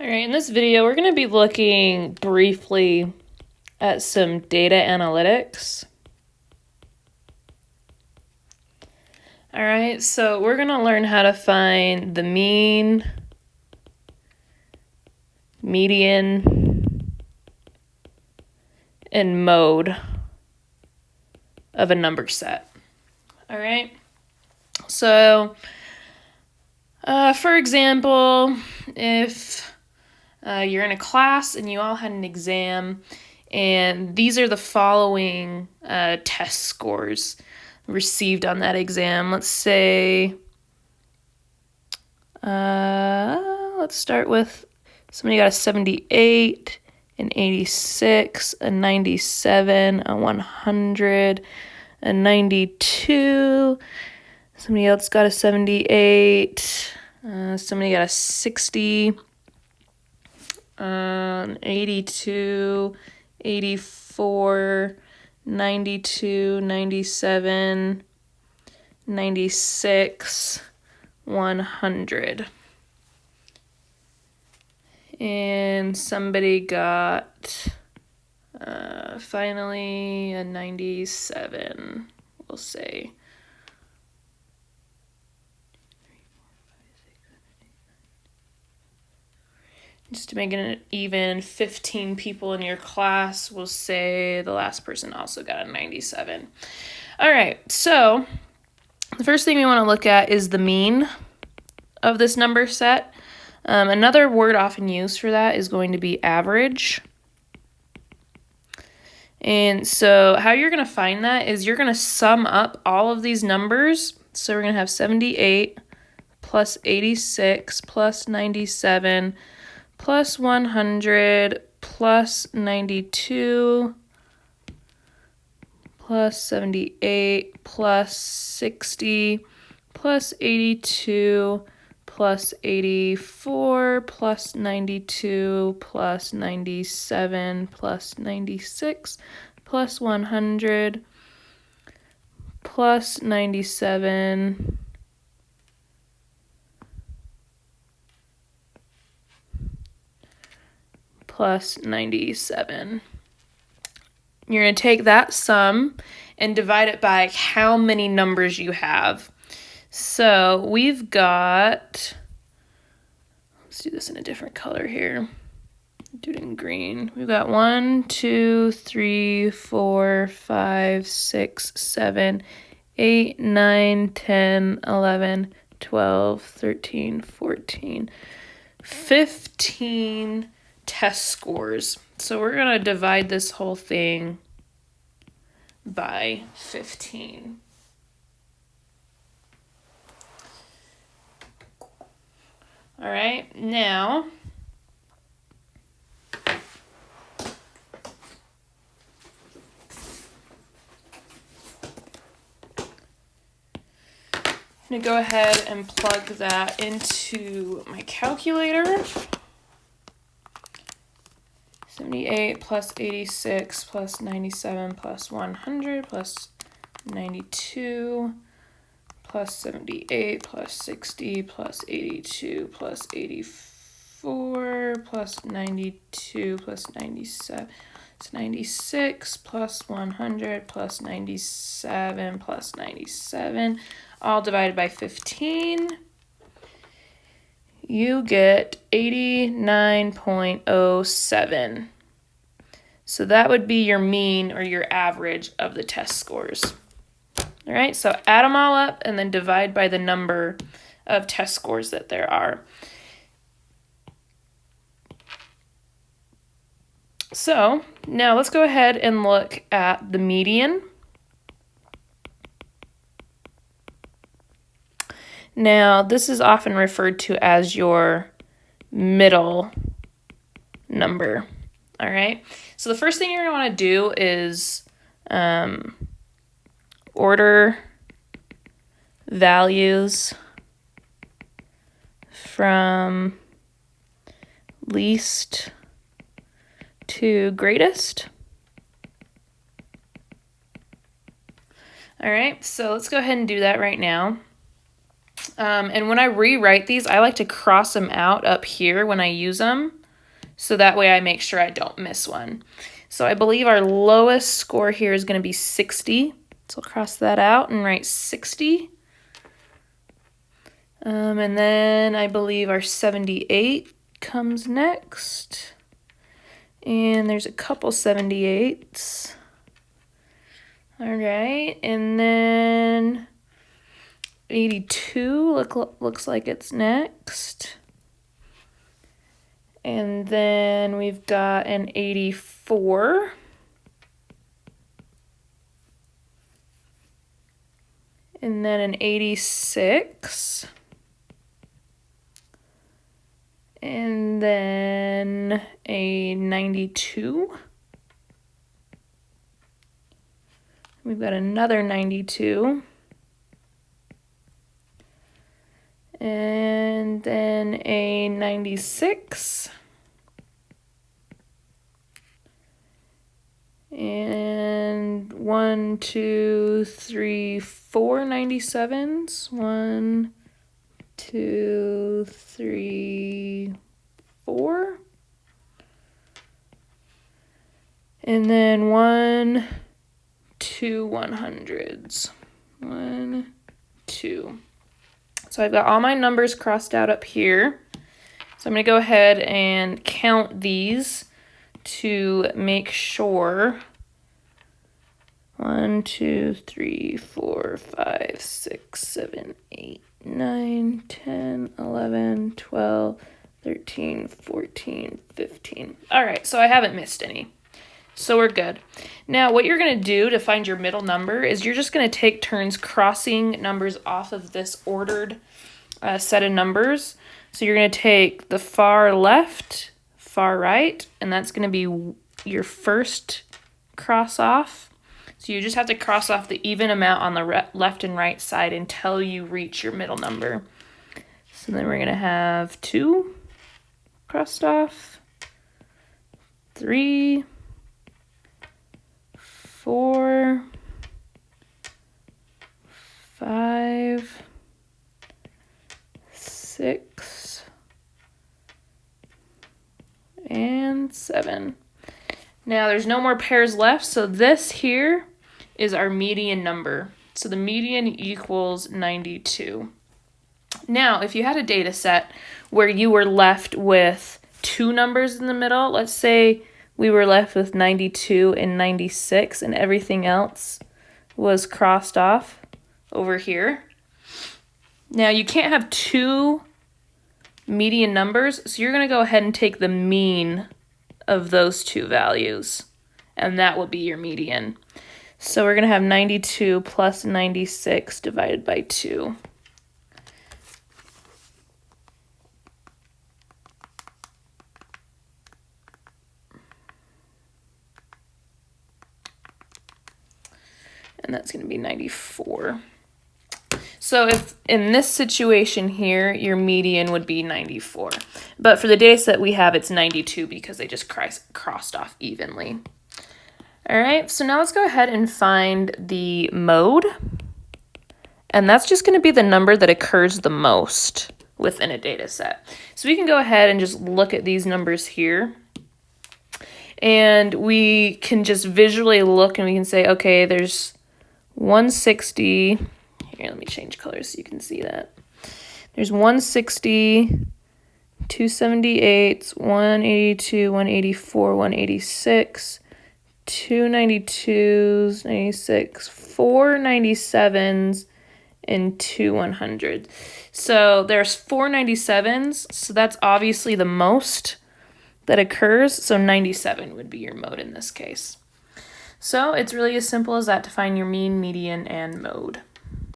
All right, in this video, we're going to be looking briefly at some data analytics. All right, so we're going to learn how to find the mean, median, and mode of a number set. All right, so for example, if you're in a class and you all had an exam, and these are the following test scores received on that exam. Let's say, let's start with somebody got a 78, an 86, a 97, a 100, a 92. Somebody else got a 78. Somebody got a 60. 82, 84, 92, 97, 96, 100. And somebody got finally a 97, we'll say. Just to make it even, 15 people in your class, will say the last person also got a 97. All right, so the first thing we want to look at is the mean of this number set. Another word often used for that is going to be average. And so how you're going to find that is you're going to sum up all of these numbers. So we're going to have 78 plus 86 plus 97 plus 100 plus 92 plus 78 plus 60 plus 82 plus 84 plus 92 plus 97 plus 96 plus 100 plus 97 plus 97. You're going to take that sum and divide it by how many numbers you have. So we've got, let's do this in a different color here. Do it in green. We've got 1, 2, 3, 4, 5, 6, 7, 8, 9, 10, 11, 12, 13, 14, 15 test scores. So we're going to divide this whole thing by 15. All right, now I'm going to go ahead and plug that into my calculator. 78 plus 86 plus 97 plus 100 plus 92 plus 78 plus 60 plus 82 plus 84 plus 92 plus 97 plus 96 plus 100 plus 97 plus 97, all divided by 15. You get 89.07. So that would be your mean or your average of the test scores. All right, so add them all up and then divide by the number of test scores that there are. So now let's go ahead and look at the median. Now, this is often referred to as your middle number, all right? So the first thing you're going to want to do is order values from least to greatest. All right, so let's go ahead and do that right now. And when I rewrite these, I like to cross them out up here when I use them, so that way I make sure I don't miss one. So I believe our lowest score here is going to be 60. So I'll cross that out and write 60. And then I believe our 78 comes next. And there's a couple 78s. All right, and then 82 looks like it's next. And then we've got an 84. And then an 86. And then a 92. We've got another 92. And then a 96. And 1, 2, 3, 4 97s. 1, 2, 3, 4. And then 1, 2 100s. 1, 2. So I've got all my numbers crossed out up here. So I'm going to go ahead and count these to make sure. 1, 2, 3, 4, 5, 6, 7, 8, 9, 10, 11, 12, 13, 14, 15. All right, so I haven't missed any. So we're good. Now what you're going to do to find your middle number is you're just going to take turns crossing numbers off of this ordered set of numbers. So you're going to take the far left, far right, and that's going to be your first cross off. So you just have to cross off the even amount on the left and right side until you reach your middle number. So then we're going to have 2 crossed off, 3, 4, 5, 6, and 7. Now there's no more pairs left, so this here is our median number. So the median equals 92. Now, if you had a data set where you were left with 2 numbers in the middle, let's say we were left with 92 and 96 and everything else was crossed off over here. Now you can't have 2 median numbers, so you're going to go ahead and take the mean of those 2 values, and that will be your median. So we're going to have 92 plus 96 divided by 2. And that's going to be 94. So if in this situation here, your median would be 94. But for the data set we have, it's 92 because they just crossed off evenly. All right, so now let's go ahead and find the mode. And that's just going to be the number that occurs the most within a data set. So we can go ahead and just look at these numbers here. And we can just visually look and we can say, okay, there's 160. Here, let me change colors so you can see that. There's 160, 278, 182, 184, 186, 292s, 96, 4 97s, and 2 100s. So there's 4 97s, so that's obviously the most that occurs, so 97 would be your mode in this case. So it's really as simple as that to find your mean, median, and mode.